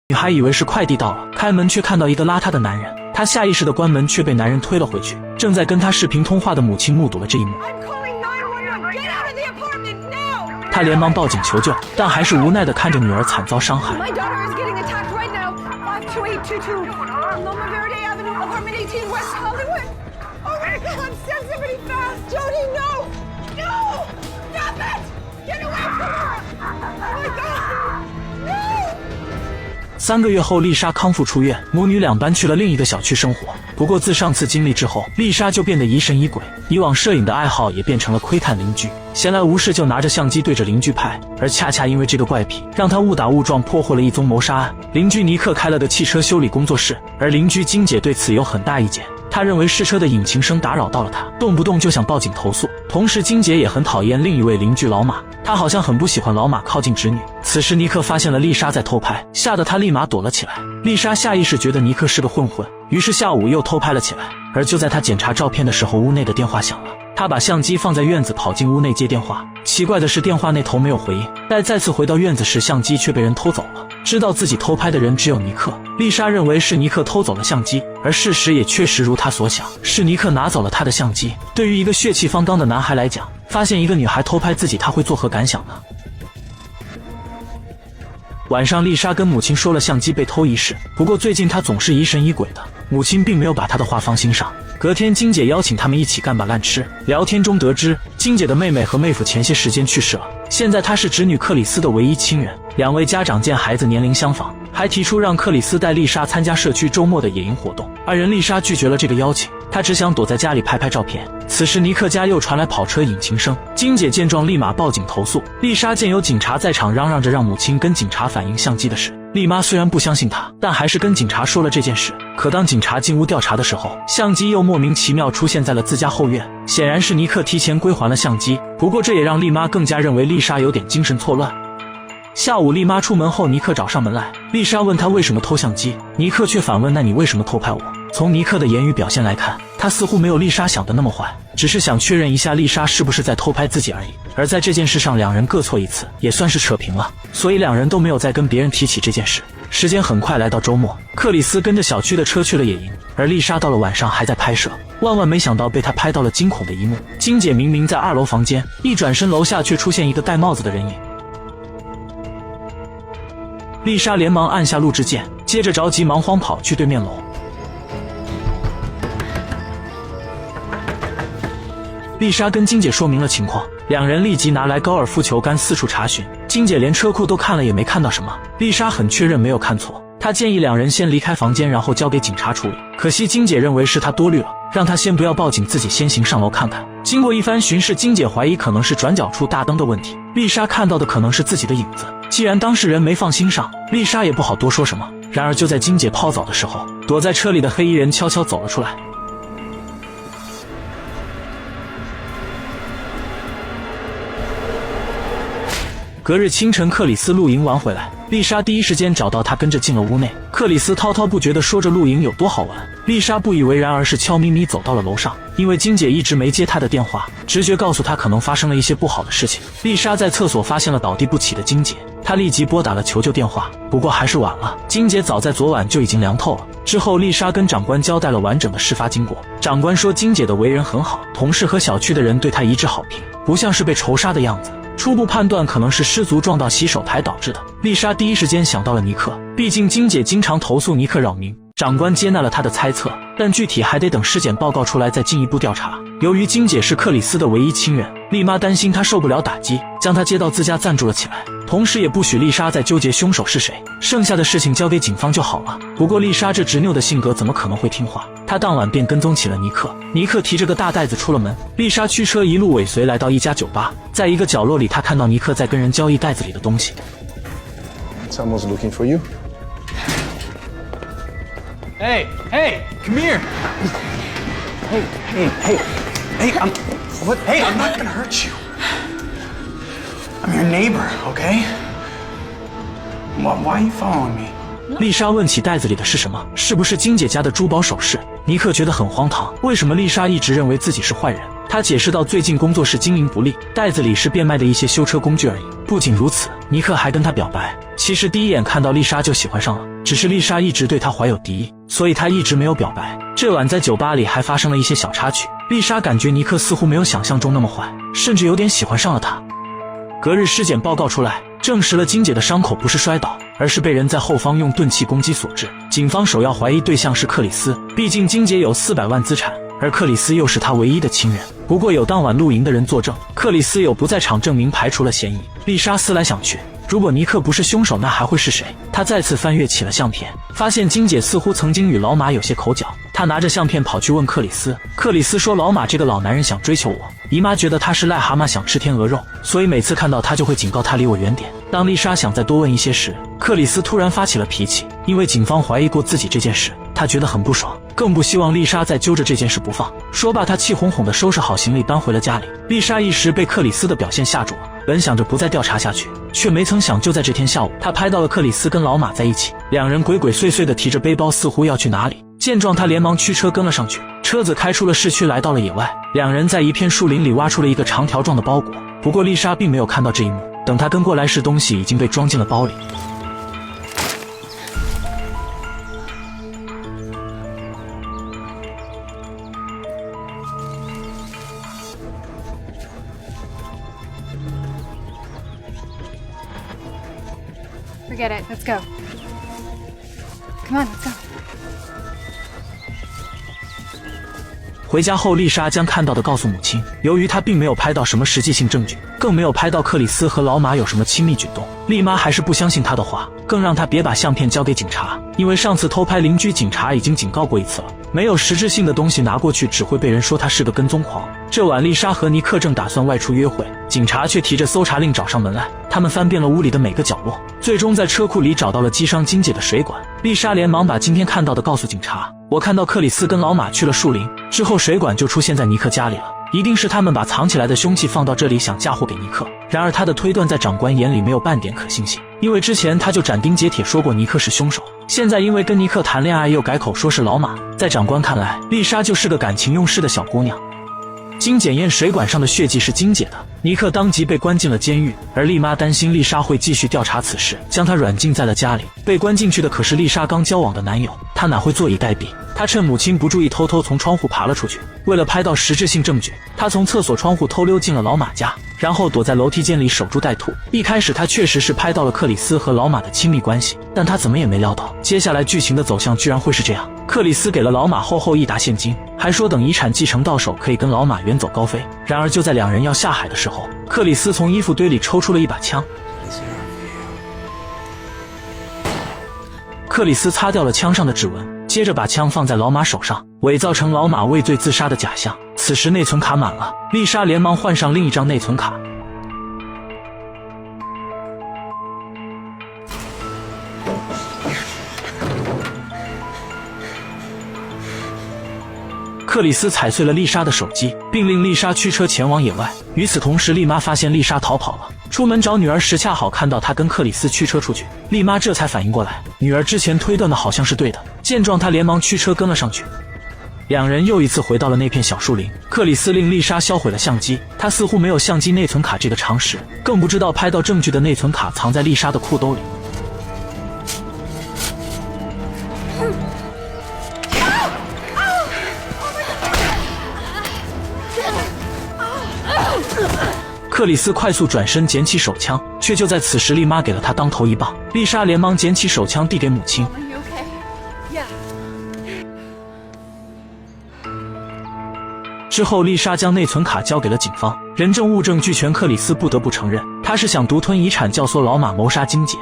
女孩以为是快递到了，开门却看到一个邋遢的男人，她下意识的关门，却被男人推了回去。正在跟她视频通话的母亲目睹了这一幕，她连忙报警求救，但还是无奈的看着女儿惨遭伤害。3个月后，丽莎康复出院，母女俩搬去了另一个小区生活。不过自上次经历之后，丽莎就变得疑神疑鬼，以往摄影的爱好也变成了窥探邻居，闲来无事就拿着相机对着邻居拍。而恰恰因为这个怪癖，让她误打误撞破获了一宗谋杀案。邻居尼克开了个汽车修理工作室，而邻居金姐对此有很大意见。他认为试车的引擎声打扰到了他，动不动就想报警投诉。同时金姐也很讨厌另一位邻居老马，她好像很不喜欢老马靠近侄女。此时尼克发现了丽莎在偷拍，吓得他立马躲了起来。丽莎下意识觉得尼克是个混混，于是下午又偷拍了起来。而就在她检查照片的时候，屋内的电话响了，她把相机放在院子，跑进屋内接电话。奇怪的是电话那头没有回应，待再次回到院子时，相机却被人偷走了。知道自己偷拍的人只有尼克，丽莎认为是尼克偷走了相机，而事实也确实如她所想，是尼克拿走了她的相机。对于一个血气方刚的男孩来讲，发现一个女孩偷拍自己，他会作何感想呢？晚上丽莎跟母亲说了相机被偷一事，不过最近她总是疑神疑鬼的，母亲并没有把她的话放心上。隔天金姐邀请他们一起干把烂吃，聊天中得知金姐的妹妹和妹夫前些时间去世了，现在她是侄女克里斯的唯一亲人。两位家长见孩子年龄相仿，还提出让克里斯带丽莎参加社区周末的野营活动。二人丽莎拒绝了这个邀请，她只想躲在家里拍拍照片。此时尼克家又传来跑车引擎声，金姐见状立马报警投诉。丽莎见有警察在场，嚷嚷着让母亲跟警察反映相机的事。丽妈虽然不相信她，但还是跟警察说了这件事。可当警察进屋调查的时候，相机又莫名其妙出现在了自家后院，显然是尼克提前归还了相机。不过这也让丽妈更加认为丽莎有点精神错乱。下午丽妈出门后，尼克找上门来，丽莎问他为什么偷相机，尼克却反问那你为什么偷拍我？从尼克的言语表现来看，他似乎没有丽莎想的那么坏，只是想确认一下丽莎是不是在偷拍自己而已。而在这件事上两人各错一次，也算是扯平了，所以两人都没有再跟别人提起这件事。时间很快来到周末，克里斯跟着小区的车去了野营，而丽莎到了晚上还在拍摄，万万没想到被她拍到了惊恐的一幕。金姐明明在2楼房间，一转身楼下却出现一个戴帽子的人影。丽莎连忙按下录制键，接着着急忙慌跑去对面楼。丽莎跟金姐说明了情况，两人立即拿来高尔夫球杆四处查询。金姐连车库都看了也没看到什么，丽莎很确认没有看错，她建议两人先离开房间，然后交给警察处理。可惜金姐认为是她多虑了，让她先不要报警，自己先行上楼看看。经过一番巡视，金姐怀疑可能是转角处大灯的问题，丽莎看到的可能是自己的影子。既然当事人没放心上，丽莎也不好多说什么。然而就在金姐泡澡的时候，躲在车里的黑衣人悄悄走了出来。隔日清晨，克里斯露营完回来，丽莎第一时间找到他，跟着进了屋内。克里斯滔滔不绝地说着露营有多好玩，丽莎不以为然，而是悄咪咪走到了楼上。因为金姐一直没接她的电话，直觉告诉她可能发生了一些不好的事情。丽莎在厕所发现了倒地不起的金姐，她立即拨打了求救电话，不过还是晚了，金姐早在昨晚就已经凉透了。之后丽莎跟长官交代了完整的事发经过，长官说金姐的为人很好，同事和小区的人对她一致好评，不像是被仇杀的样子。初步判断可能是失足撞到洗手台导致的。丽莎第一时间想到了尼克，毕竟金姐经常投诉尼克扰民。长官接纳了她的猜测，但具体还得等尸检报告出来再进一步调查。由于金姐是克里斯的唯一亲人，丽妈担心她受不了打击，将她接到自家暂住了起来，同时也不许丽莎再纠结凶手是谁，剩下的事情交给警方就好了。不过丽莎这执拗的性格怎么可能会听话？她当晚便跟踪起了尼克。尼克提着个大袋子出了门，丽莎驱车一路尾随来到一家酒吧，在一个角落里，她看到尼克在跟人交易袋子里的东西。Someone's looking for you. Hey, come here. Hey, I'm not gonna hurt you. I'm your neighbor, okay? Why are you following me? 丽莎问起袋子里的是什么，是不是金姐家的珠宝首饰？尼克觉得很荒唐，为什么丽莎一直认为自己是坏人？他解释到，最近工作室经营不利，袋子里是变卖的一些修车工具而已。不仅如此，尼克还跟他表白，其实第一眼看到丽莎就喜欢上了。只是丽莎一直对他怀有敌意，所以他一直没有表白。这晚在酒吧里还发生了一些小插曲，丽莎感觉尼克似乎没有想象中那么坏，甚至有点喜欢上了他。隔日尸检报告出来，证实了金姐的伤口不是摔倒，而是被人在后方用钝器攻击所致。警方首要怀疑对象是克里斯，毕竟金姐有400万资产，而克里斯又是他唯一的亲人。不过有当晚露营的人作证，克里斯有不在场证明，排除了嫌疑。丽莎思来想去，如果尼克不是凶手，那还会是谁？他再次翻阅起了相片，发现金姐似乎曾经与老马有些口角。他拿着相片跑去问克里斯，克里斯说老马这个老男人想追求我，姨妈觉得他是癞蛤蟆想吃天鹅肉，所以每次看到他就会警告他离我远点。当丽莎想再多问一些时，克里斯突然发起了脾气，因为警方怀疑过自己这件事，他觉得很不爽，更不希望丽莎再揪着这件事不放。说罢，他气哄哄地收拾好行李搬回了家里。丽莎一时被克里斯的表现吓住了，本想着不再调查下去，却没曾想就在这天下午，他拍到了克里斯跟老马在一起，两人鬼鬼祟祟地提着背包，似乎要去哪里。见状，他连忙驱车跟了上去，车子开出了市区，来到了野外。两人在一片树林里挖出了一个长条状的包裹，不过丽莎并没有看到这一幕，等他跟过来时，东西已经被装进了包里。Forget it. Let's go. Come on, let's go. 回家后，丽莎将看到的告诉母亲。由于她并没有拍到什么实际性证据，更没有拍到克里斯和老马有什么亲密举动，丽妈还是不相信她的话，更让她别把相片交给警察，因为上次偷拍邻居，警察已经警告过一次了，没有实质性的东西拿过去，只会被人说她是个跟踪狂。这晚，丽莎和尼克正打算外出约会，警察却提着搜查令找上门来。他们翻遍了屋里的每个角落，最终在车库里找到了击伤金姐的水管。丽莎连忙把今天看到的告诉警察，我看到克里斯跟老马去了树林，之后水管就出现在尼克家里了，一定是他们把藏起来的凶器放到这里，想嫁祸给尼克。然而他的推断在长官眼里没有半点可信性，因为之前他就斩钉截铁说过尼克是凶手，现在因为跟尼克谈恋爱又改口说是老马。在长官看来，丽莎就是个感情用事的小姑娘。经检验，水管上的血迹是金姐的，尼克当即被关进了监狱，而丽妈担心丽莎会继续调查此事，将她软禁在了家里。被关进去的可是丽莎刚交往的男友，她哪会坐以待毙？她趁母亲不注意，偷偷从窗户爬了出去。为了拍到实质性证据，她从厕所窗户偷溜进了老马家，然后躲在楼梯间里守株待兔。一开始她确实是拍到了克里斯和老马的亲密关系，但她怎么也没料到，接下来剧情的走向居然会是这样。克里斯给了老马厚厚一沓现金，还说等遗产继承到手可以跟老马远走高飞。然而就在两人要下海的时候，克里斯从衣服堆里抽出了一把枪。克里斯擦掉了枪上的指纹，接着把枪放在老马手上，伪造成老马畏罪自杀的假象。此时内存卡满了，丽莎连忙换上另一张内存卡。克里斯踩碎了丽莎的手机，并令丽莎驱车前往野外。与此同时，丽妈发现丽莎逃跑了，出门找女儿时恰好看到她跟克里斯驱车出去。丽妈这才反应过来，女儿之前推断的好像是对的。见状，她连忙驱车跟了上去。两人又一次回到了那片小树林。克里斯令丽莎销毁了相机，他似乎没有相机内存卡这个常识，更不知道拍到证据的内存卡藏在丽莎的裤兜里。克里斯快速转身捡起手枪，却就在此时，丽妈给了他当头一棒。丽莎连忙捡起手枪递给母亲。之后，丽莎将内存卡交给了警方，人证物证俱全。克里斯不得不承认，他是想独吞遗产，教唆老马谋杀金姐。